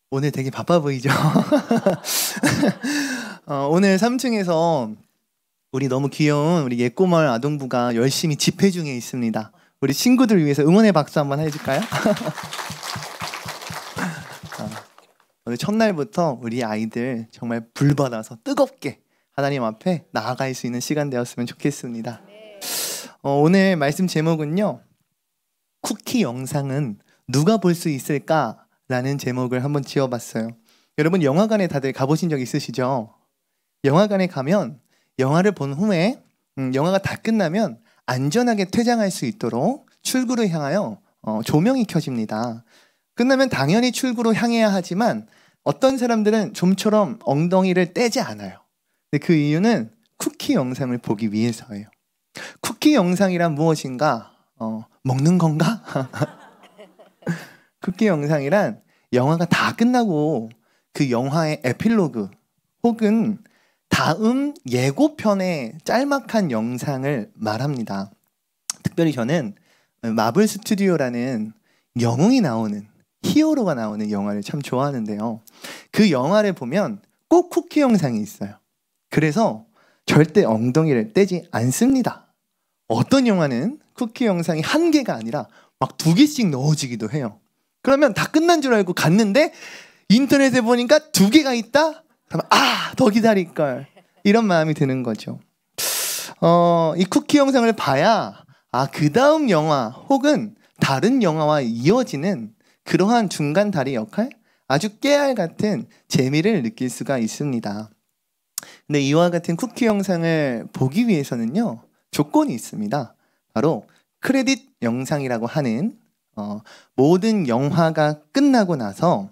오늘 되게 바빠 보이죠? 오늘 3층에서 우리 너무 귀여운 우리 예꼬마을 아동부가 열심히 집회 중에 있습니다. 우리 친구들 위해서 응원의 박수 한번 해줄까요? 오늘 첫날부터 우리 아이들 정말 불받아서 뜨겁게 하나님 앞에 나아갈 수 있는 시간 되었으면 좋겠습니다. 오늘 말씀 제목은요, 쿠키 영상은 누가 볼 수 있을까? 라는 제목을 한번 지어봤어요. 여러분 영화관에 다들 가보신 적 있으시죠? 영화관에 가면 영화를 본 후에 영화가 다 끝나면 안전하게 퇴장할 수 있도록 출구를 향하여 조명이 켜집니다. 끝나면 당연히 출구로 향해야 하지만 어떤 사람들은 좀처럼 엉덩이를 떼지 않아요. 근데 그 이유는 쿠키 영상을 보기 위해서예요. 쿠키 영상이란 무엇인가? 먹는 건가? 쿠키 영상이란 영화가 다 끝나고 그 영화의 에필로그 혹은 다음 예고편의 짤막한 영상을 말합니다. 특별히 저는 마블 스튜디오라는 영웅이 나오는, 히어로가 나오는 영화를 참 좋아하는데요. 그 영화를 보면 꼭 쿠키 영상이 있어요. 그래서 절대 엉덩이를 떼지 않습니다. 어떤 영화는 쿠키 영상이 한 개가 아니라 막 2개씩 넣어지기도 해요. 그러면 다 끝난 줄 알고 갔는데 인터넷에 보니까 2개가 있다? 그러면 더 기다릴걸. 이런 마음이 드는 거죠. 이 쿠키 영상을 봐야 그 다음 영화 혹은 다른 영화와 이어지는 그러한 중간 다리 역할? 아주 깨알 같은 재미를 느낄 수가 있습니다. 근데 이와 같은 쿠키 영상을 보기 위해서는요, 조건이 있습니다. 바로 크레딧 영상이라고 하는 모든 영화가 끝나고 나서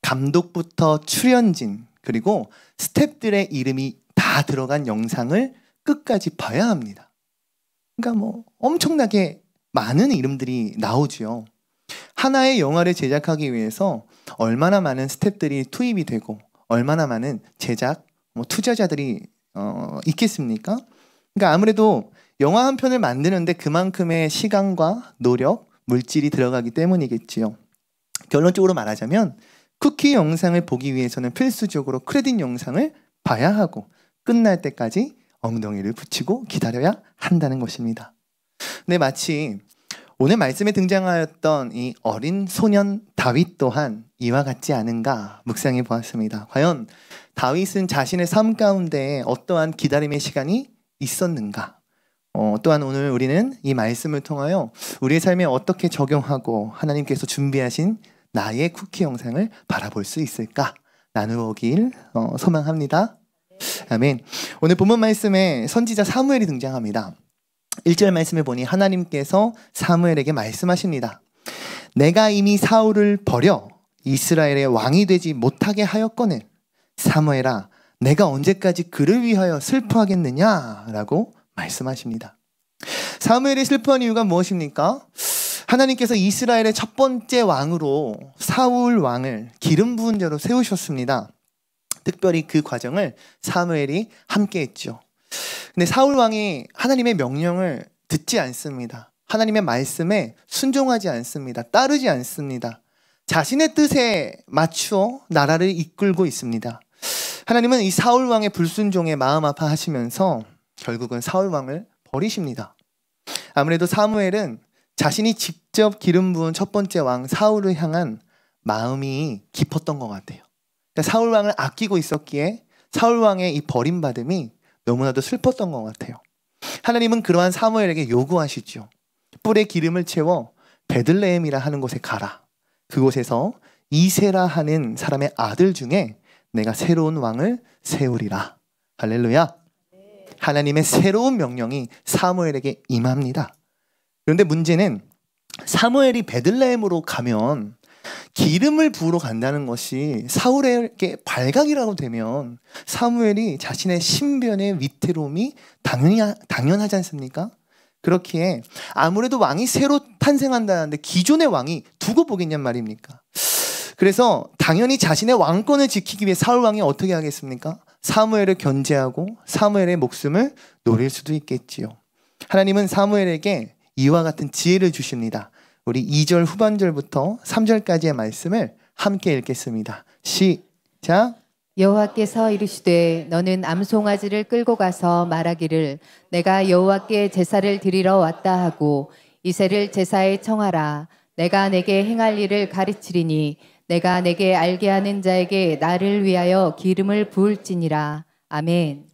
감독부터 출연진 그리고 스태프들의 이름이 다 들어간 영상을 끝까지 봐야 합니다. 그러니까 엄청나게 많은 이름들이 나오죠. 하나의 영화를 제작하기 위해서 얼마나 많은 스태프들이 투입이 되고 얼마나 많은 제작 투자자들이 있겠습니까? 그러니까 아무래도 영화 한 편을 만드는데 그만큼의 시간과 노력, 물질이 들어가기 때문이겠지요. 결론적으로 말하자면 쿠키 영상을 보기 위해서는 필수적으로 크레딧 영상을 봐야 하고 끝날 때까지 엉덩이를 붙이고 기다려야 한다는 것입니다. 근데 마치 오늘 말씀에 등장하였던 이 어린 소년 다윗 또한 이와 같지 않은가 묵상해 보았습니다. 과연 다윗은 자신의 삶 가운데 어떠한 기다림의 시간이 있었는가? 또한 오늘 우리는 이 말씀을 통하여 우리의 삶에 어떻게 적용하고 하나님께서 준비하신 나의 쿠키 영상을 바라볼 수 있을까? 나누어길 소망합니다. 아멘. 오늘 본문 말씀에 선지자 사무엘이 등장합니다. 1절 말씀을 보니 하나님께서 사무엘에게 말씀하십니다. 내가 이미 사울을 버려 이스라엘의 왕이 되지 못하게 하였거늘 사무엘아 내가 언제까지 그를 위하여 슬퍼하겠느냐? 라고 말씀하십니다. 사무엘이 슬퍼한 이유가 무엇입니까? 하나님께서 이스라엘의 첫 번째 왕으로 사울 왕을 기름 부은 자로 세우셨습니다. 특별히 그 과정을 사무엘이 함께 했죠. 근데 사울 왕이 하나님의 명령을 듣지 않습니다. 하나님의 말씀에 순종하지 않습니다. 따르지 않습니다. 자신의 뜻에 맞추어 나라를 이끌고 있습니다. 하나님은 이 사울 왕의 불순종에 마음 아파하시면서 결국은 사울 왕을 버리십니다. 아무래도 사무엘은 자신이 직접 기름 부은 첫 번째 왕 사울을 향한 마음이 깊었던 것 같아요. 그러니까 사울 왕을 아끼고 있었기에 사울 왕의 이 버림받음이 너무나도 슬펐던 것 같아요. 하나님은 그러한 사무엘에게 요구하시죠. 뿔에 기름을 채워 베들레헴이라 하는 곳에 가라. 그곳에서 이세라 하는 사람의 아들 중에 내가 새로운 왕을 세우리라. 할렐루야. 하나님의 새로운 명령이 사무엘에게 임합니다. 그런데 문제는 사무엘이 베들레헴으로 가면 기름을 부으러 간다는 것이 사울에게 발각이라고 되면 사무엘이 자신의 신변의 위태로움이 당연하지 않습니까? 그렇기에 아무래도 왕이 새로 탄생한다는데 기존의 왕이 두고 보겠냔 말입니까? 그래서 당연히 자신의 왕권을 지키기 위해 사울 왕이 어떻게 하겠습니까? 사무엘을 견제하고 사무엘의 목숨을 노릴 수도 있겠지요. 하나님은 사무엘에게 이와 같은 지혜를 주십니다. 우리 2절 후반절부터 3절까지의 말씀을 함께 읽겠습니다. 시작. 여호와께서 이르시되 너는 암송아지를 끌고 가서 말하기를 내가 여호와께 제사를 드리러 왔다 하고 이새를 제사에 청하라. 내가 내게 행할 일을 가르치리니 내가 내게 알게 하는 자에게 나를 위하여 기름을 부을지니라. 아멘.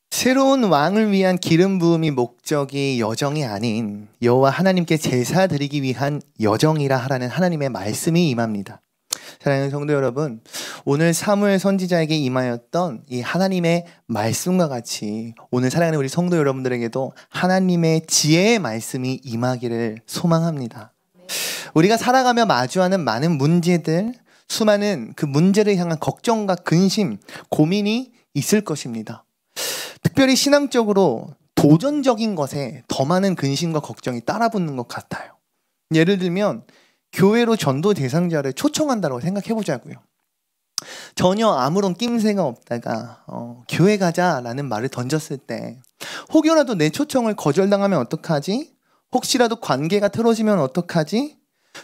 새로운 왕을 위한 기름 부음이 목적이 여정이 아닌 여호와 하나님께 제사 드리기 위한 여정이라 하라는 하나님의 말씀이 임합니다. 사랑하는 성도 여러분, 오늘 사무엘 선지자에게 임하였던 이 하나님의 말씀과 같이 오늘 사랑하는 우리 성도 여러분들에게도 하나님의 지혜의 말씀이 임하기를 소망합니다. 우리가 살아가며 마주하는 많은 문제들, 수많은 그 문제를 향한 걱정과 근심, 고민이 있을 것입니다. 특별히 신앙적으로 도전적인 것에 더 많은 근심과 걱정이 따라붙는 것 같아요. 예를 들면 교회로 전도 대상자를 초청한다고 생각해 보자고요. 전혀 아무런 낌새가 없다가 교회 가자라는 말을 던졌을 때 혹여라도 내 초청을 거절당하면 어떡하지? 혹시라도 관계가 틀어지면 어떡하지?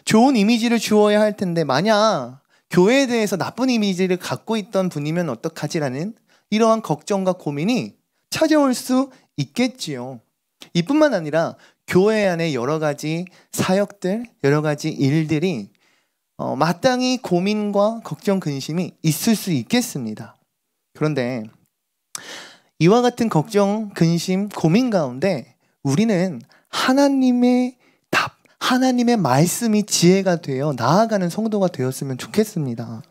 좋은 이미지를 주어야 할 텐데 만약 교회에 대해서 나쁜 이미지를 갖고 있던 분이면 어떡하지라는 이러한 걱정과 고민이 찾아올 수 있겠지요. 이뿐만 아니라 교회 안에 여러 가지 사역들, 여러 가지 일들이 마땅히 고민과 걱정, 근심이 있을 수 있겠습니다. 그런데 이와 같은 걱정, 근심, 고민 가운데 우리는 하나님의 답, 하나님의 말씀이 지혜가 되어 나아가는 성도가 되었으면 좋겠습니다.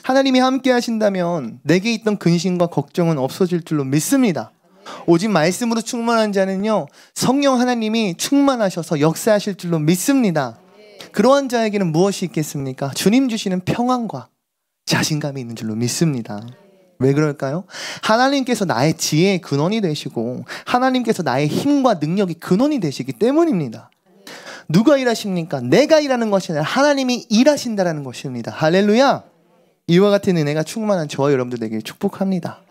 하나님이 함께 하신다면 내게 있던 근심과 걱정은 없어질 줄로 믿습니다. 오직 말씀으로 충만한 자는요, 성령 하나님이 충만하셔서 역사하실 줄로 믿습니다. 그러한 자에게는 무엇이 있겠습니까? 주님 주시는 평안과 자신감이 있는 줄로 믿습니다. 왜 그럴까요? 하나님께서 나의 지혜의 근원이 되시고 하나님께서 나의 힘과 능력이 근원이 되시기 때문입니다. 누가 일하십니까? 내가 일하는 것이 아니라 하나님이 일하신다라는 것입니다. 할렐루야! 이와 같은 은혜가 충만한 저와 여러분들 되길 축복합니다.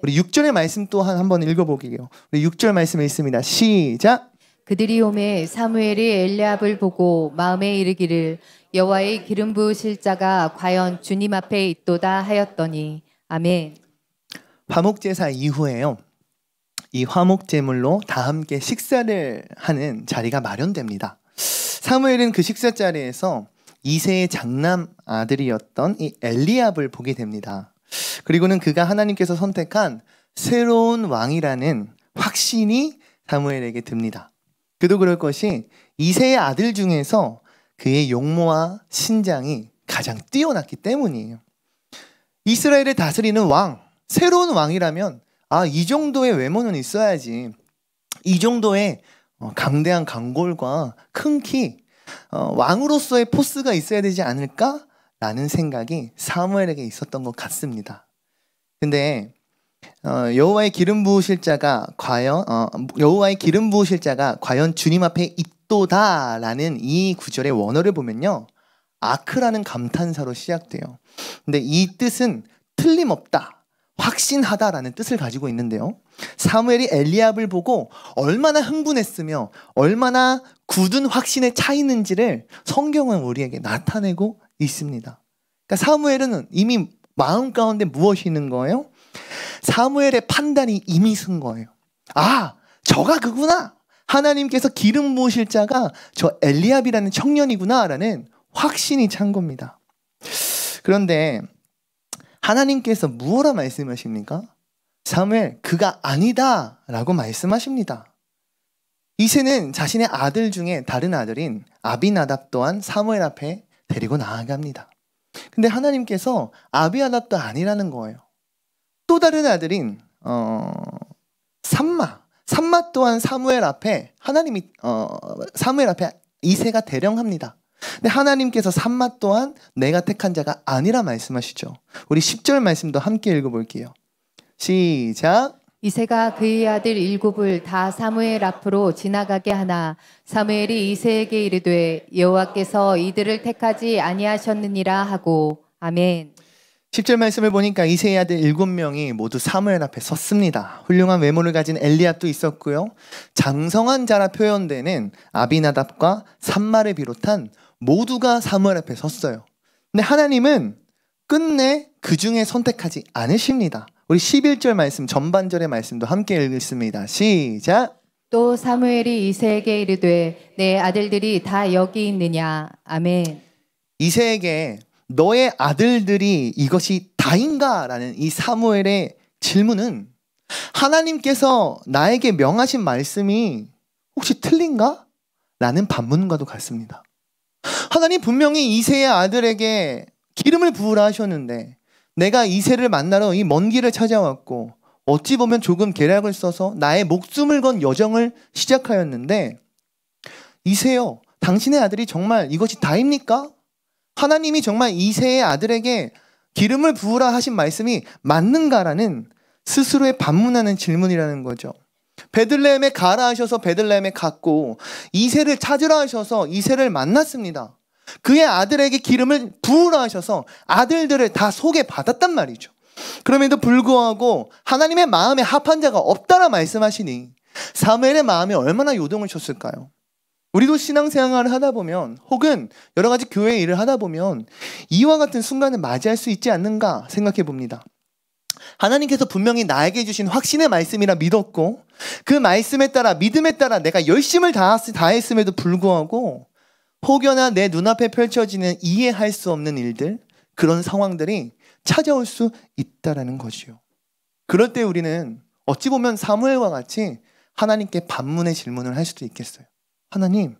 우리 6절의 말씀 또한 한번 읽어보게요. 우리 6절 말씀에 있습니다. 시작! 그들이 오매 사무엘이 엘리압을 보고 마음에 이르기를 여호와의 기름 부으실 자가 과연 주님 앞에 있도다 하였더니. 아멘. 화목제사 이후에요, 이 화목제물로 다 함께 식사를 하는 자리가 마련됩니다. 사무엘은 그 식사 자리에서 이새의 장남 아들이었던 이 엘리압을 보게 됩니다. 그리고는 그가 하나님께서 선택한 새로운 왕이라는 확신이 사무엘에게 듭니다. 그도 그럴 것이 이새의 아들 중에서 그의 용모와 신장이 가장 뛰어났기 때문이에요. 이스라엘을 다스리는 왕, 새로운 왕이라면 이 정도의 외모는 있어야지, 이 정도의 강대한 강골과 큰 키, 왕으로서의 포스가 있어야 되지 않을까라는 생각이 사무엘에게 있었던 것 같습니다. 근데 여호와의 기름 부으실 자가 과연 주님 앞에 있도다라는 이 구절의 원어를 보면요, 아크라는 감탄사로 시작돼요. 근데 이 뜻은 틀림없다, 확신하다라는 뜻을 가지고 있는데요, 사무엘이 엘리압을 보고 얼마나 흥분했으며 얼마나 굳은 확신에 차 있는지를 성경은 우리에게 나타내고 있습니다. 그러니까 사무엘은 이미 마음 가운데 무엇이 있는 거예요? 사무엘의 판단이 이미 쓴 거예요. 저가 그구나. 하나님께서 기름 부으실 자가 저 엘리압이라는 청년이구나 라는 확신이 찬 겁니다. 그런데 하나님께서 무엇라 말씀하십니까? 사무엘, 그가 아니다 라고 말씀하십니다. 이새는 자신의 아들 중에 다른 아들인 아비나답 또한 사무엘 앞에 데리고 나아갑니다. 근데 하나님께서 아비나답도 아니라는 거예요. 또 다른 아들인 삼마 또한 사무엘 앞에 이새가 대령합니다. 근데 하나님께서 삼마 또한 내가 택한 자가 아니라 말씀하시죠. 우리 10절 말씀도 함께 읽어볼게요. 시작! 이새가 그의 아들 7을 다 사무엘 앞으로 지나가게 하나 사무엘이 이새에게 이르되 여호와께서 이들을 택하지 아니하셨느니라 하고. 아멘. 10절 말씀을 보니까 이새의 아들 7명이 모두 사무엘 앞에 섰습니다. 훌륭한 외모를 가진 엘리압도 있었고요, 장성한 자라 표현되는 아비나답과 삼마를 비롯한 모두가 사무엘 앞에 섰어요. 근데 하나님은 끝내 그 중에 선택하지 않으십니다. 우리 11절 말씀 전반절의 말씀도 함께 읽겠습니다. 시작. 또 사무엘이 이새에게 이르되 내 아들들이 다 여기 있느냐. 아멘. 이새에게 너의 아들들이 이것이 다인가? 라는 이 사무엘의 질문은 하나님께서 나에게 명하신 말씀이 혹시 틀린가? 라는 반문과도 같습니다. 하나님 분명히 이새의 아들에게 기름을 부으라 하셨는데 내가 이새를 만나러 이 먼 길을 찾아왔고 어찌 보면 조금 계략을 써서 나의 목숨을 건 여정을 시작하였는데 이새여, 당신의 아들이 정말 이것이 다입니까? 하나님이 정말 이새의 아들에게 기름을 부으라 하신 말씀이 맞는가라는 스스로의 반문하는 질문이라는 거죠. 베들레헴에 가라 하셔서 베들레헴에 갔고 이새를 찾으라 하셔서 이새를 만났습니다. 그의 아들에게 기름을 부으라 하셔서 아들들을 다 소개받았단 말이죠. 그럼에도 불구하고 하나님의 마음에 합한 자가 없다라 말씀하시니 사무엘의 마음이 얼마나 요동을 쳤을까요? 우리도 신앙생활을 하다 보면 혹은 여러 가지 교회 일을 하다 보면 이와 같은 순간을 맞이할 수 있지 않는가 생각해 봅니다. 하나님께서 분명히 나에게 주신 확신의 말씀이라 믿었고 그 말씀에 따라 믿음에 따라 내가 열심을 다했음에도 불구하고 혹여나 내 눈앞에 펼쳐지는 이해할 수 없는 일들, 그런 상황들이 찾아올 수 있다라는 것이요. 그럴 때 우리는 어찌 보면 사무엘과 같이 하나님께 반문의 질문을 할 수도 있겠어요. 하나님,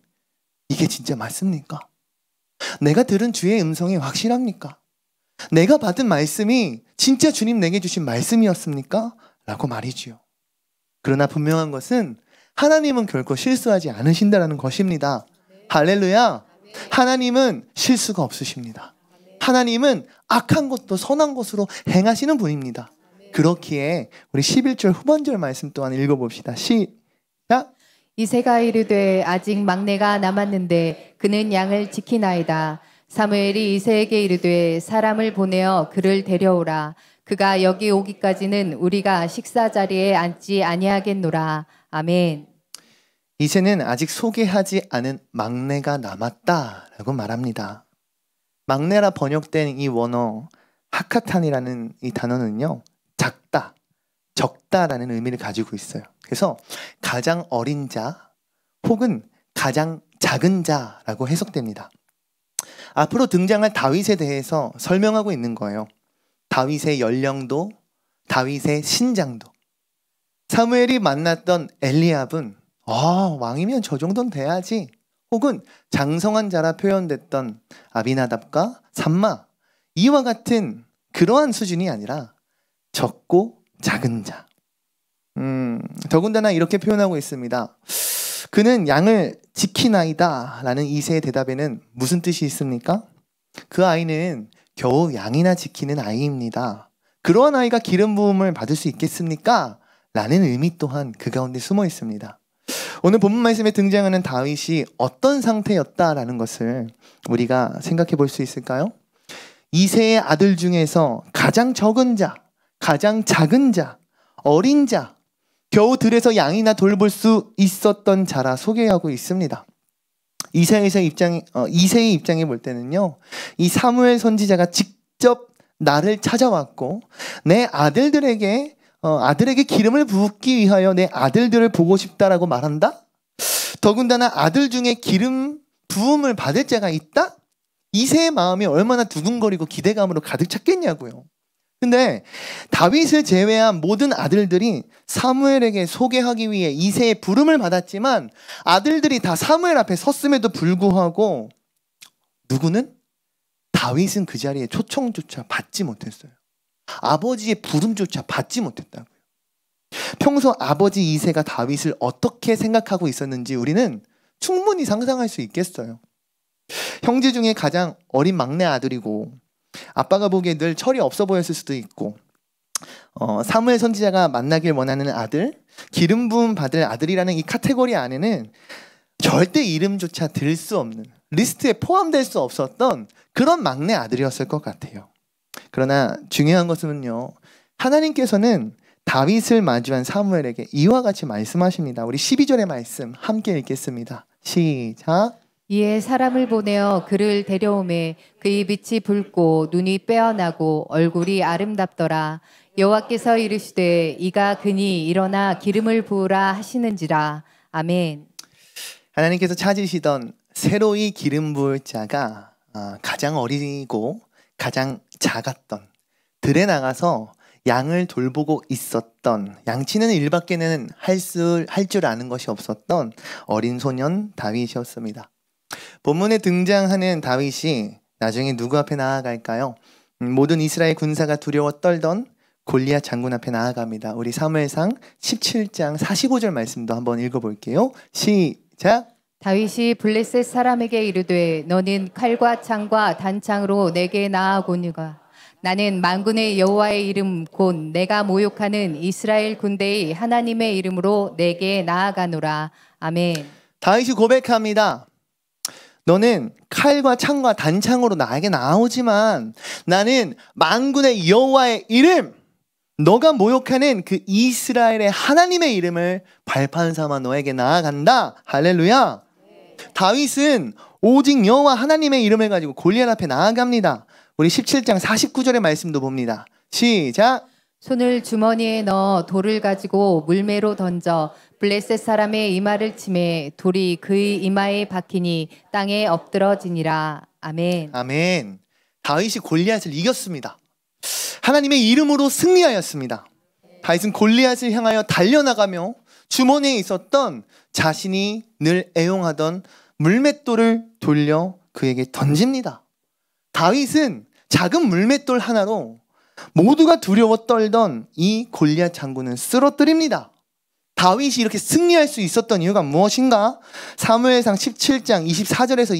이게 진짜 맞습니까? 내가 들은 주의 음성이 확실합니까? 내가 받은 말씀이 진짜 주님 내게 주신 말씀이었습니까? 라고 말이지요. 그러나 분명한 것은 하나님은 결코 실수하지 않으신다는 것입니다. 할렐루야. 하나님은 실수가 없으십니다. 하나님은 악한 것도 선한 것으로 행하시는 분입니다. 그렇기에 우리 11절 후반절 말씀 또한 읽어봅시다. 시작. 이새가 이르되 아직 막내가 남았는데 그는 양을 지키나이다. 사무엘이 이새에게 이르되 사람을 보내어 그를 데려오라. 그가 여기 오기까지는 우리가 식사 자리에 앉지 아니하겠노라. 아멘. 이새는 아직 소개하지 않은 막내가 남았다라고 말합니다. 막내라 번역된 이 원어 하카탄이라는 이 단어는요, 작다, 적다라는 의미를 가지고 있어요. 그래서 가장 어린 자 혹은 가장 작은 자라고 해석됩니다. 앞으로 등장할 다윗에 대해서 설명하고 있는 거예요. 다윗의 연령도, 다윗의 신장도. 사무엘이 만났던 엘리압은 왕이면 저 정도는 돼야지, 혹은 장성한 자라 표현됐던 아비나답과 삼마, 이와 같은 그러한 수준이 아니라 적고 작은 자. 더군다나 이렇게 표현하고 있습니다. 그는 양을 지키나이다 라는 이새의 대답에는 무슨 뜻이 있습니까? 그 아이는 겨우 양이나 지키는 아이입니다. 그러한 아이가 기름 부음을 받을 수 있겠습니까? 라는 의미 또한 그 가운데 숨어 있습니다. 오늘 본문 말씀에 등장하는 다윗이 어떤 상태였다라는 것을 우리가 생각해 볼 수 있을까요? 이새의 아들 중에서 가장 적은 자, 가장 작은 자, 어린 자, 겨우 들에서 양이나 돌볼 수 있었던 자라 소개하고 있습니다. 이새의 입장에 볼 때는요, 이 사무엘 선지자가 직접 나를 찾아왔고 내 아들에게 기름을 부기 위하여 내 아들들을 보고 싶다라고 말한다? 더군다나 아들 중에 기름 부음을 받을 자가 있다? 이새의 마음이 얼마나 두근거리고 기대감으로 가득 찼겠냐고요. 근데 다윗을 제외한 모든 아들들이 사무엘에게 소개하기 위해 이새의 부름을 받았지만 아들들이 다 사무엘 앞에 섰음에도 불구하고 누구는? 다윗은 그 자리에 초청조차 받지 못했어요. 아버지의 부름조차 받지 못했다고요. 평소 아버지 이새가 다윗을 어떻게 생각하고 있었는지 우리는 충분히 상상할 수 있겠어요. 형제 중에 가장 어린 막내 아들이고 아빠가 보기에 늘 철이 없어 보였을 수도 있고, 사무엘 선지자가 만나길 원하는 아들, 기름 부음 받을 아들이라는 이 카테고리 안에는 절대 이름조차 들 수 없는, 리스트에 포함될 수 없었던 그런 막내 아들이었을 것 같아요. 그러나 중요한 것은요, 하나님께서는 다윗을 마주한 사무엘에게 이와 같이 말씀하십니다. 우리 12절의 말씀 함께 읽겠습니다. 시작. 이에 사람을 보내어 그를 데려오매 그의 빛이 붉고 눈이 빼어나고 얼굴이 아름답더라. 여호와께서 이르시되 이가 그니 일어나 기름을 부으라 하시는지라. 아멘. 하나님께서 찾으시던 새로이 기름 부을 자가 가장 어리고 가장 작았던, 들에 나가서 양을 돌보고 있었던, 양치는 일밖에는 할 줄 아는 것이 없었던 어린 소년 다윗이었습니다. 본문에 등장하는 다윗이 나중에 누구 앞에 나아갈까요? 모든 이스라엘 군사가 두려워 떨던 골리앗 장군 앞에 나아갑니다. 우리 사무엘상 17장 45절 말씀도 한번 읽어볼게요. 시작. 다윗이 블레셋 사람에게 이르되 너는 칼과 창과 단창으로 내게 나아오니가 나는 만군의 여호와의 이름 곧 내가 모욕하는 이스라엘 군대의 하나님의 이름으로 내게 나아가노라. 아멘. 다윗이 고백합니다. 너는 칼과 창과 단창으로 나에게 나오지만 나는 만군의 여호와의 이름, 너가 모욕하는 그 이스라엘의 하나님의 이름을 발판 삼아 너에게 나아간다. 할렐루야. 다윗은 오직 여호와 하나님의 이름을 가지고 골리앗 앞에 나아갑니다. 우리 17장 49절의 말씀도 봅니다. 시작. 손을 주머니에 넣어 돌을 가지고 물매로 던져 블레셋 사람의 이마를 치매 돌이 그의 이마에 박히니 땅에 엎드러지니라. 아멘. 아멘. 다윗이 골리앗을 이겼습니다. 하나님의 이름으로 승리하였습니다. 다윗은 골리앗을 향하여 달려나가며 주머니에 있었던 자신이 늘 애용하던 물맷돌을 돌려 그에게 던집니다. 다윗은 작은 물맷돌 하나로 모두가 두려워 떨던 이 골리앗 장군을 쓰러뜨립니다. 다윗이 이렇게 승리할 수 있었던 이유가 무엇인가? 사무엘상 17장 24절에서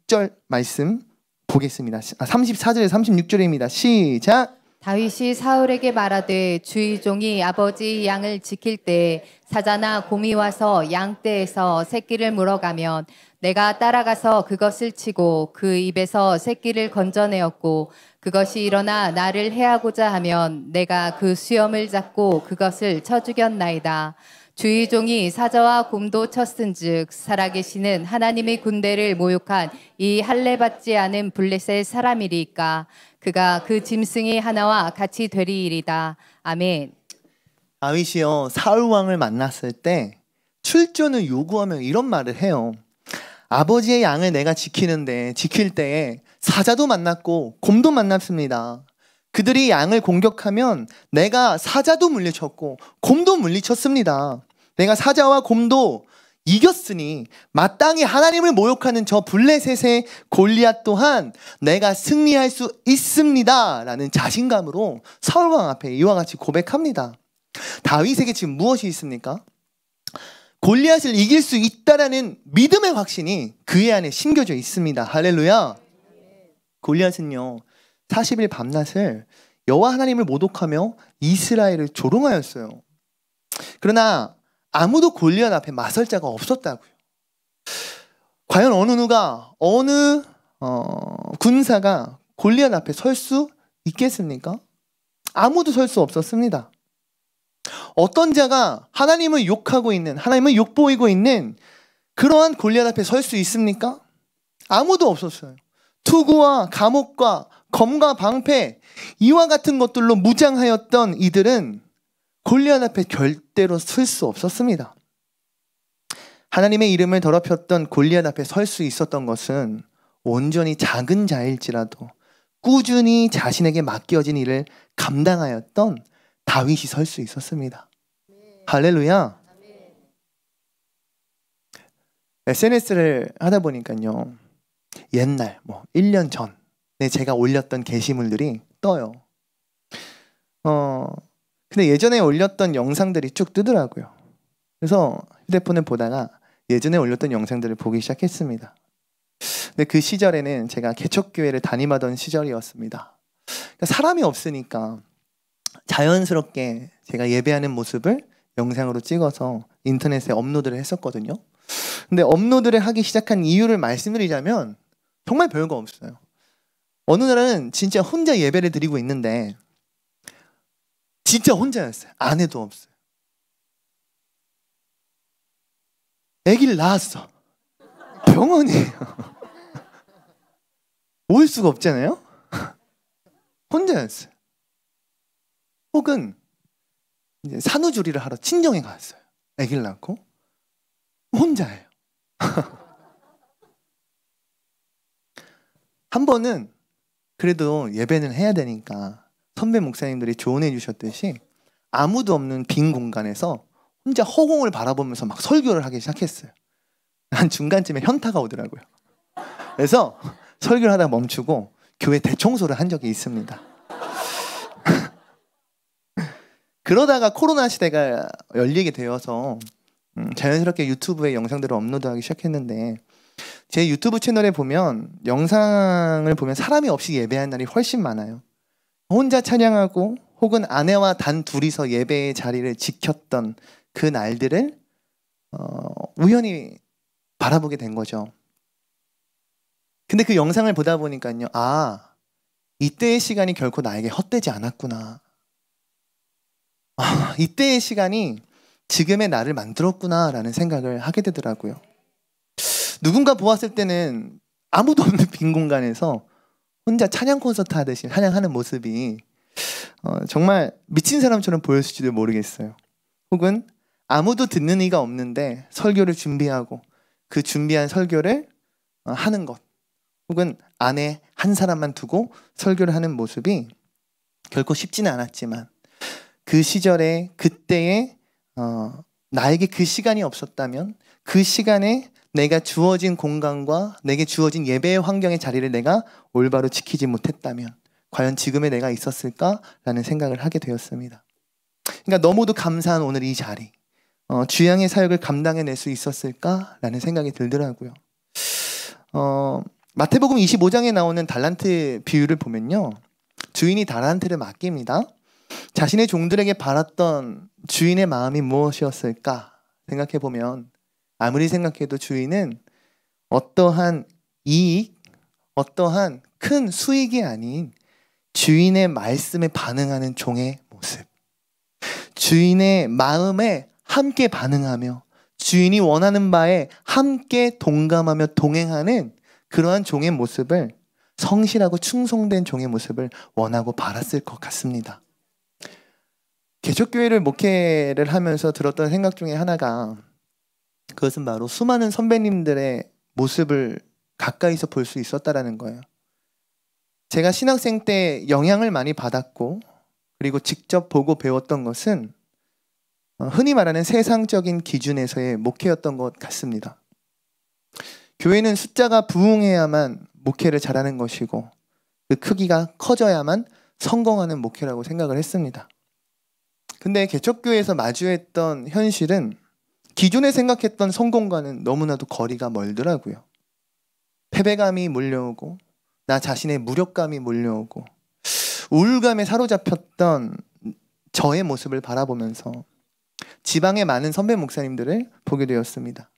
26절 말씀 보겠습니다. 34절에서 36절입니다. 시작. 다윗이 사울에게 말하되 주의 종이 아버지 양을 지킬 때 사자나 곰이 와서 양떼에서 새끼를 물어가면 내가 따라가서 그것을 치고 그 입에서 새끼를 건져내었고 그것이 일어나 나를 해하고자 하면 내가 그 수염을 잡고 그것을 쳐 죽였나이다. 주의 종이 사자와 곰도 쳤은즉 살아계시는 하나님의 군대를 모욕한 이 할례 받지 않은 블레셋 사람이리까 그가 그 짐승이 하나와 같이 되리이리다. 아멘. 다윗이요 사울 왕을 만났을 때 출전을 요구하며 이런 말을 해요. 아버지의 양을 내가 지킬 때에 사자도 만났고 곰도 만났습니다. 그들이 양을 공격하면 내가 사자도 물리쳤고 곰도 물리쳤습니다. 내가 사자와 곰도 이겼으니 마땅히 하나님을 모욕하는 저 블레셋의 골리앗 또한 내가 승리할 수 있습니다 라는 자신감으로 사울왕 앞에 이와 같이 고백합니다. 다윗에게 지금 무엇이 있습니까? 골리앗을 이길 수 있다라는 믿음의 확신이 그의 안에 심겨져 있습니다. 할렐루야. 골리앗은요 40일 밤낮을 여호와 하나님을 모독하며 이스라엘을 조롱하였어요. 그러나 아무도 골리앗 앞에 맞설 자가 없었다고요. 과연 어느 군사가 골리앗 앞에 설 수 있겠습니까? 아무도 설 수 없었습니다. 어떤 자가 하나님을 욕하고 있는, 하나님을 욕보이고 있는 그러한 골리앗 앞에 설 수 있습니까? 아무도 없었어요. 투구와 감옥과 검과 방패 이와 같은 것들로 무장하였던 이들은 골리앗 앞에 절대로 설 수 없었습니다. 하나님의 이름을 더럽혔던 골리앗 앞에 설 수 있었던 것은 온전히 작은 자일지라도 꾸준히 자신에게 맡겨진 일을 감당하였던 다윗이 설 수 있었습니다. 할렐루야. SNS를 하다 보니까요 옛날 1년 전에 제가 올렸던 게시물들이 떠요. 근데 예전에 올렸던 영상들이 쭉 뜨더라고요. 그래서 휴대폰을 보다가 예전에 올렸던 영상들을 보기 시작했습니다. 근데 그 시절에는 제가 개척교회를 담임하던 시절이었습니다. 그러니까 사람이 없으니까 자연스럽게 제가 예배하는 모습을 영상으로 찍어서 인터넷에 업로드를 했었거든요. 근데 업로드를 하기 시작한 이유를 말씀드리자면 정말 별거 없어요. 어느 날은 진짜 혼자 예배를 드리고 있는데 진짜 혼자였어요. 아내도 없어요. 아기를 낳았어. 병원이에요. 올 수가 없잖아요. 혼자였어요. 혹은 이제 산후조리를 하러 친정에 갔어요. 아기를 낳고 혼자예요. 한 번은 그래도 예배는 해야 되니까 선배 목사님들이 조언해 주셨듯이 아무도 없는 빈 공간에서 혼자 허공을 바라보면서 막 설교를 하기 시작했어요. 한 중간쯤에 현타가 오더라고요. 그래서 설교를 하다가 멈추고 교회 대청소를 한 적이 있습니다. 그러다가 코로나 시대가 열리게 되어서 자연스럽게 유튜브에 영상들을 업로드하기 시작했는데, 제 유튜브 채널에 보면 영상을 보면 사람이 없이 예배한 날이 훨씬 많아요. 혼자 찬양하고 혹은 아내와 단 둘이서 예배의 자리를 지켰던 그 날들을 우연히 바라보게 된 거죠. 근데 그 영상을 보다 보니까요, 아, 이때의 시간이 결코 나에게 헛되지 않았구나. 아, 이때의 시간이 지금의 나를 만들었구나라는 생각을 하게 되더라고요. 누군가 보았을 때는 아무도 없는 빈 공간에서 혼자 찬양 콘서트 하듯이 찬양하는 모습이 정말 미친 사람처럼 보였을지도 모르겠어요. 혹은 아무도 듣는 이가 없는데 설교를 준비하고 그 준비한 설교를 하는 것, 혹은 안에 한 사람만 두고 설교를 하는 모습이 결코 쉽지는 않았지만, 그 시절에 그때에 나에게 그 시간이 없었다면, 그 시간에 내가 주어진 공간과 내게 주어진 예배의 환경의 자리를 내가 올바로 지키지 못했다면 과연 지금의 내가 있었을까라는 생각을 하게 되었습니다. 그러니까 너무도 감사한 오늘 이 자리, 주양의 사역을 감당해낼 수 있었을까라는 생각이 들더라고요. 마태복음 25장에 나오는 달란트 비유를 보면요, 주인이 달란트를 맡깁니다. 자신의 종들에게 바랐던 주인의 마음이 무엇이었을까 생각해보면, 아무리 생각해도 주인은 어떠한 이익, 어떠한 큰 수익이 아닌 주인의 말씀에 반응하는 종의 모습, 주인의 마음에 함께 반응하며 주인이 원하는 바에 함께 동감하며 동행하는 그러한 종의 모습을, 성실하고 충성된 종의 모습을 원하고 바랐을 것 같습니다. 개척교회를 목회를 하면서 들었던 생각 중에 하나가, 그것은 바로 수많은 선배님들의 모습을 가까이서 볼 수 있었다라는 거예요. 제가 신학생 때 영향을 많이 받았고, 그리고 직접 보고 배웠던 것은 흔히 말하는 세상적인 기준에서의 목회였던 것 같습니다. 교회는 숫자가 부흥해야만 목회를 잘하는 것이고, 그 크기가 커져야만 성공하는 목회라고 생각을 했습니다. 근데 개척교회에서 마주했던 현실은 기존에 생각했던 성공과는 너무나도 거리가 멀더라고요. 패배감이 몰려오고, 나 자신의 무력감이 몰려오고, 우울감에 사로잡혔던 저의 모습을 바라보면서 지방의 많은 선배 목사님들을 보게 되었습니다.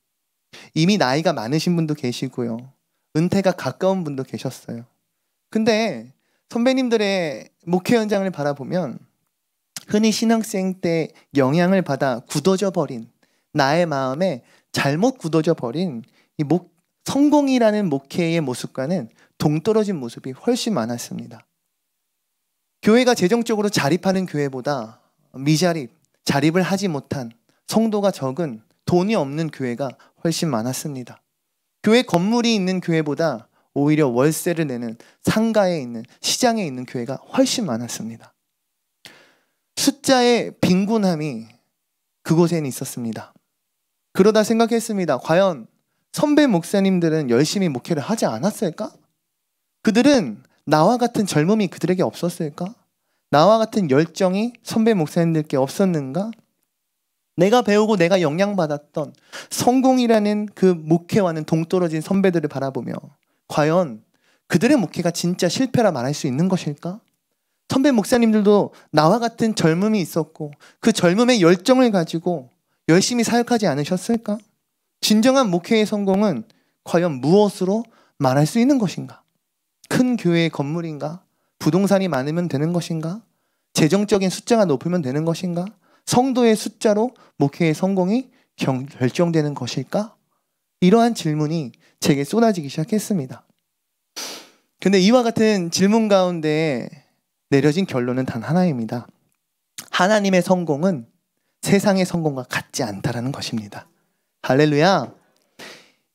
이미 나이가 많으신 분도 계시고요, 은퇴가 가까운 분도 계셨어요. 근데 선배님들의 목회 현장을 바라보면 흔히 신학생 때 영향을 받아 굳어져 버린, 나의 마음에 잘못 굳어져 버린 이 성공이라는 목회의 모습과는 동떨어진 모습이 훨씬 많았습니다. 교회가 재정적으로 자립하는 교회보다 미자립, 자립을 하지 못한, 성도가 적은, 돈이 없는 교회가 훨씬 많았습니다. 교회 건물이 있는 교회보다 오히려 월세를 내는 상가에 있는, 시장에 있는 교회가 훨씬 많았습니다. 숫자의 빈곤함이 그곳에는 있었습니다. 그러다 생각했습니다. 과연 선배 목사님들은 열심히 목회를 하지 않았을까? 그들은 나와 같은 젊음이 그들에게 없었을까? 나와 같은 열정이 선배 목사님들께 없었는가? 내가 배우고 내가 영향받았던 성공이라는 그 목회와는 동떨어진 선배들을 바라보며 과연 그들의 목회가 진짜 실패라 말할 수 있는 것일까? 선배 목사님들도 나와 같은 젊음이 있었고 그 젊음의 열정을 가지고 열심히 사역하지 않으셨을까? 진정한 목회의 성공은 과연 무엇으로 말할 수 있는 것인가? 큰 교회의 건물인가? 부동산이 많으면 되는 것인가? 재정적인 숫자가 높으면 되는 것인가? 성도의 숫자로 목회의 성공이 결정되는 것일까? 이러한 질문이 제게 쏟아지기 시작했습니다. 근데 이와 같은 질문 가운데 내려진 결론은 단 하나입니다. 하나님의 성공은 세상의 성공과 같지 않다라는 것입니다. 할렐루야.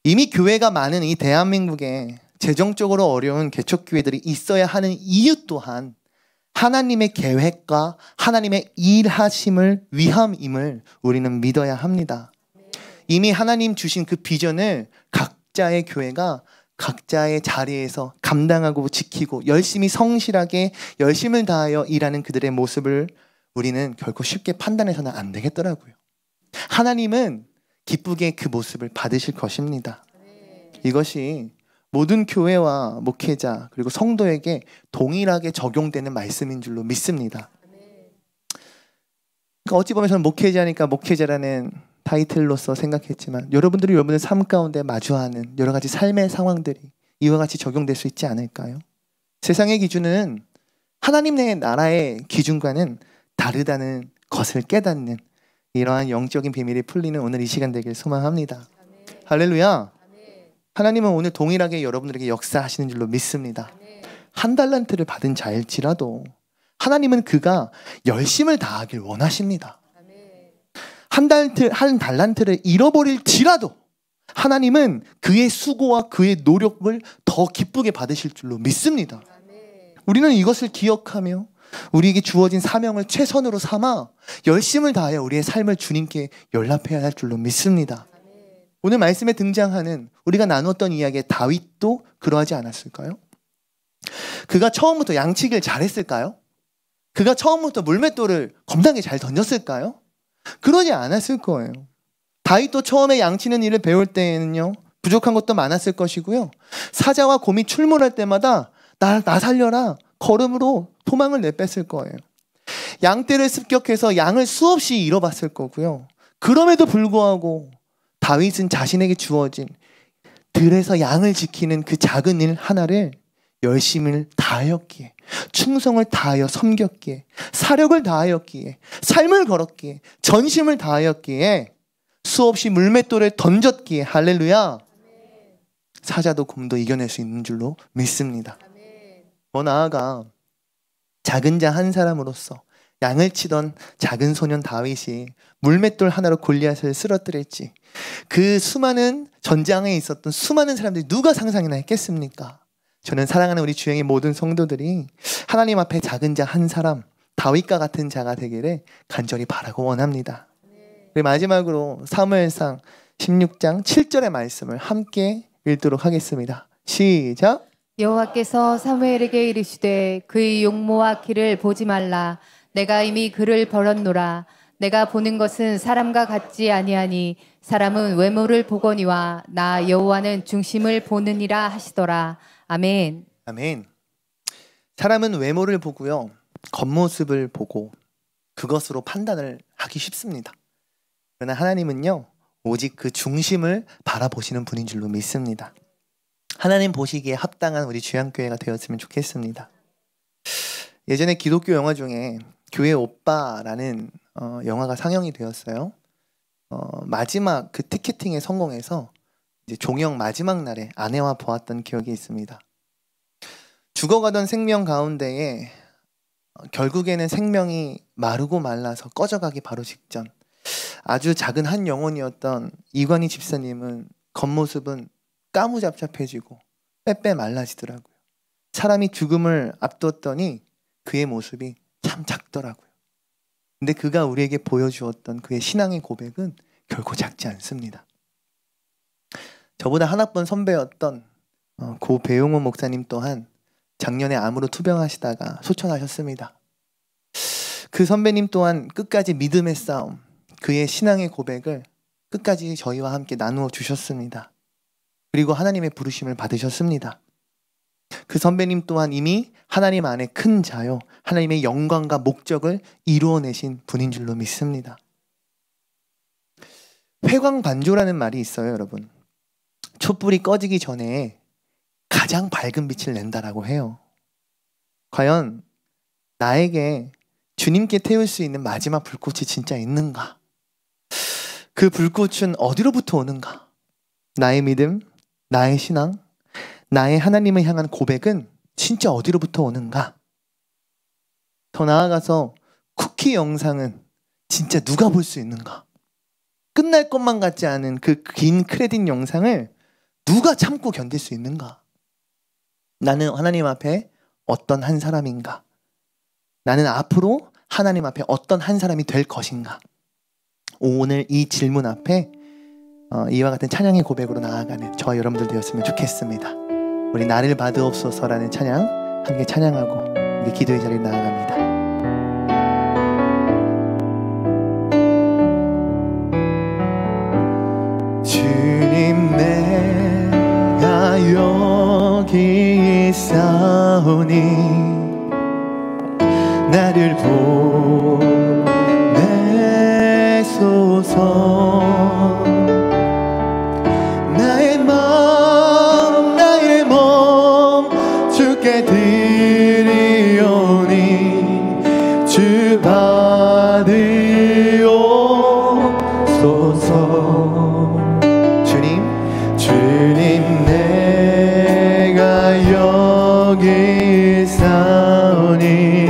이미 교회가 많은 이 대한민국에 재정적으로 어려운 개척교회들이 있어야 하는 이유 또한 하나님의 계획과 하나님의 일하심을 위함임을 우리는 믿어야 합니다. 이미 하나님 주신 그 비전을 각자의 교회가 각자의 자리에서 감당하고 지키고 열심히 성실하게 열심을 다하여 일하는 그들의 모습을 우리는 결코 쉽게 판단해서는 안 되겠더라고요. 하나님은 기쁘게 그 모습을 받으실 것입니다. 이것이 모든 교회와 목회자 그리고 성도에게 동일하게 적용되는 말씀인 줄로 믿습니다. 그러니까 어찌 보면 저는 목회자니까 목회자라는 타이틀로서 생각했지만 여러분들이 여러분의 삶 가운데 마주하는 여러 가지 삶의 상황들이 이와 같이 적용될 수 있지 않을까요? 세상의 기준은 하나님의 나라의 기준과는 다르다는 것을 깨닫는 이러한 영적인 비밀이 풀리는 오늘 이 시간 되길 소망합니다. 할렐루야. 하나님은 오늘 동일하게 여러분들에게 역사하시는 줄로 믿습니다. 한 달란트를 받은 자일지라도 하나님은 그가 열심을 다하길 원하십니다. 한 달란트를 잃어버릴지라도 하나님은 그의 수고와 그의 노력을 더 기쁘게 받으실 줄로 믿습니다. 우리는 이것을 기억하며 우리에게 주어진 사명을 최선으로 삼아 열심을 다하여 우리의 삶을 주님께 연락해야 할 줄로 믿습니다. 오늘 말씀에 등장하는 우리가 나누었던 이야기의 다윗도 그러하지 않았을까요? 그가 처음부터 양치기를 잘했을까요? 그가 처음부터 물맷돌을 겁나게 잘 던졌을까요? 그러지 않았을 거예요. 다윗도 처음에 양치는 일을 배울 때에는요 부족한 것도 많았을 것이고요. 사자와 곰이 출몰할 때마다 나 살려라 걸음으로 도망을 내뺐을 거예요. 양떼를 습격해서 양을 수없이 잃어봤을 거고요. 그럼에도 불구하고 다윗은 자신에게 주어진 들에서 양을 지키는 그 작은 일 하나를 열심을 다하였기에 충성을 다하여 섬겼기에 사력을 다하였기에 삶을 걸었기에 전심을 다하였기에 수없이 물맷돌을 던졌기에 할렐루야 사자도 곰도 이겨낼 수 있는 줄로 믿습니다. 더 나아가 작은 자 한 사람으로서 양을 치던 작은 소년 다윗이 물맷돌 하나로 골리앗을 쓰러뜨릴지 그 수많은 전장에 있었던 수많은 사람들이 누가 상상이나 했겠습니까? 저는 사랑하는 우리 주행의 모든 성도들이 하나님 앞에 작은 자 한 사람 다윗과 같은 자가 되기를 간절히 바라고 원합니다. 그리고 마지막으로 사무엘상 16장 7절의 말씀을 함께 읽도록 하겠습니다. 시작. 여호와께서 사무엘에게 이르시되 그의 용모와 키를 보지 말라. 내가 이미 그를 벌었노라. 내가 보는 것은 사람과 같지 아니하니 사람은 외모를 보거니와 나 여호와는 중심을 보느니라 하시더라. 아멘. 아멘. 사람은 외모를 보고요. 겉모습을 보고 그것으로 판단을 하기 쉽습니다. 그러나 하나님은요. 오직 그 중심을 바라보시는 분인 줄로 믿습니다. 하나님 보시기에 합당한 우리 주양교회가 되었으면 좋겠습니다. 예전에 기독교 영화 중에 교회 오빠라는 영화가 상영이 되었어요. 마지막 그 티켓팅에 성공해서 이제 종영 마지막 날에 아내와 보았던 기억이 있습니다. 죽어가던 생명 가운데에 결국에는 생명이 마르고 말라서 꺼져가기 바로 직전 아주 작은 한 영혼이었던 이관희 집사님은 겉모습은 까무잡잡해지고 빼빼 말라지더라고요. 사람이 죽음을 앞두었더니 그의 모습이 참 작더라고요. 근데 그가 우리에게 보여주었던 그의 신앙의 고백은 결코 작지 않습니다. 저보다 한 학번 선배였던 고 배용호 목사님 또한 작년에 암으로 투병하시다가 소천하셨습니다. 그 선배님 또한 끝까지 믿음의 싸움, 그의 신앙의 고백을 끝까지 저희와 함께 나누어 주셨습니다. 그리고 하나님의 부르심을 받으셨습니다. 그 선배님 또한 이미 하나님 안에 큰 자요 하나님의 영광과 목적을 이루어내신 분인 줄로 믿습니다. 회광반조라는 말이 있어요, 여러분. 촛불이 꺼지기 전에 가장 밝은 빛을 낸다라고 해요. 과연 나에게 주님께 태울 수 있는 마지막 불꽃이 진짜 있는가? 그 불꽃은 어디로부터 오는가? 나의 믿음, 나의 신앙, 나의 하나님을 향한 고백은 진짜 어디로부터 오는가? 더 나아가서 쿠키 영상은 진짜 누가 볼 수 있는가? 끝날 것만 같지 않은 그 긴 크레딧 영상을 누가 참고 견딜 수 있는가? 나는 하나님 앞에 어떤 한 사람인가? 나는 앞으로 하나님 앞에 어떤 한 사람이 될 것인가? 오늘 이 질문 앞에 이와 같은 찬양의 고백으로 나아가는 저와 여러분들 되었으면 좋겠습니다. 우리 나를 받으옵소서라는 찬양 함께 찬양하고 함께 기도의 자리에 나아갑니다. 주님 내가 여기 있사오니 나를 보내소서. 나의 몸 주께 드리오니 주 받으옵소서. 주님 내가 여기 있사오니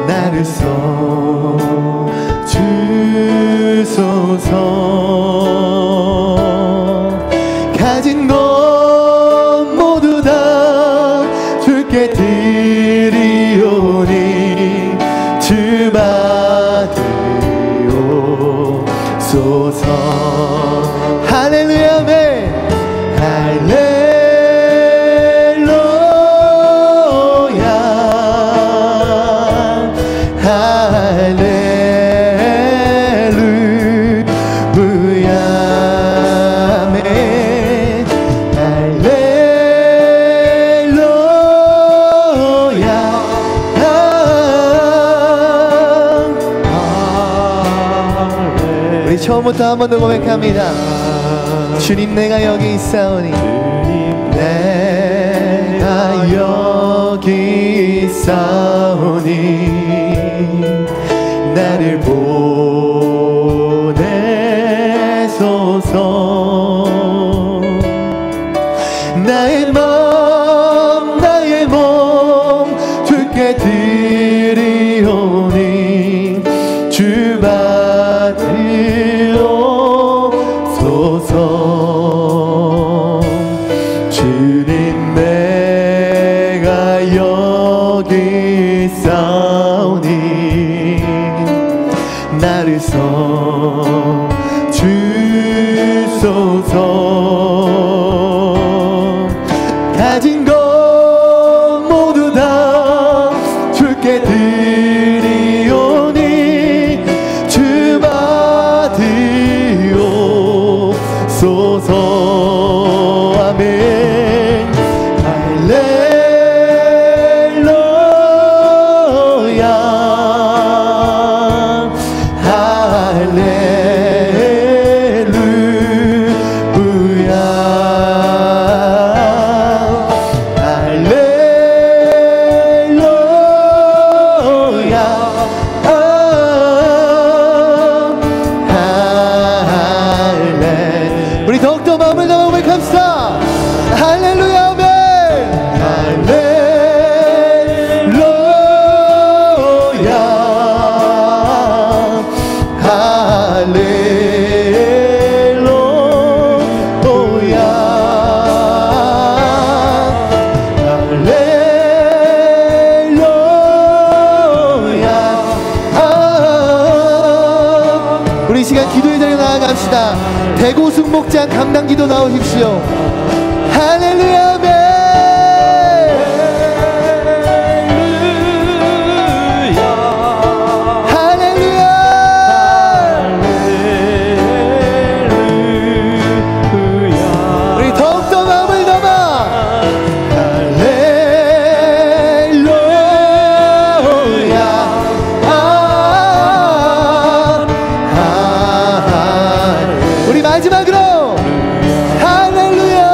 나를 써주소서. 가진 것 모두 다 주께 드리오니 주 받으옵소서. 할렐루야 아멘. 처음부터 한 번 더 고백합니다. 주님 내가 여기 있사오니 내가 여기 있사오니 나를 보내소서. 나의 몸 주께 드리오니 주 받으옵소서. 주님 내가 여기 있사오니 나를 써주소서. 가진 것 모두 다 주께 드리오니 주 받으옵소서. 아멘. 할렐루야 우리 더욱더 마음을 담아 고백합시다. 할렐루야 아멘. 우리 이 시간 기도의 자리에 나아갑시다. 대구 순복장 감당기도 나오십시오. 할렐루야 아멘. 마지막으로 할렐루야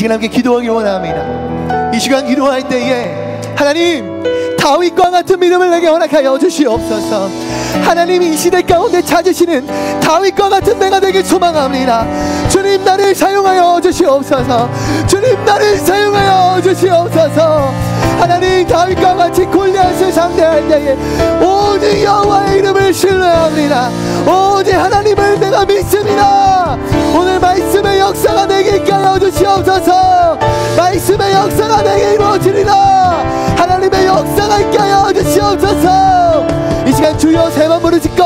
우리가 함께 기도하기 원합니다. 이 시간 기도할 때에 하나님, 다윗과 같은 믿음을 내게 허락하여 주시옵소서. 하나님이 이 시대 가운데 찾으시는 다윗과 같은 내가 되길 소망합니다. 주님, 나를 사용하여 주시옵소서. 주님, 나를 사용하여 주시옵소서. 하나님, 다윗과 같이 골리앗을 상대할 때에 오직 여호와의 이름을 신뢰합니다. 오직 하나님을 내가 믿습니다. 오늘 말씀의 역사가 내게 있게 하여 주시옵소서. 말씀의 역사가 내게 이루어지리라. 하나님의 역사가 있게 하여 주시옵소서. 이 시간 주여 세 번 부르짖고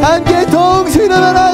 함께 동시에 일어나라.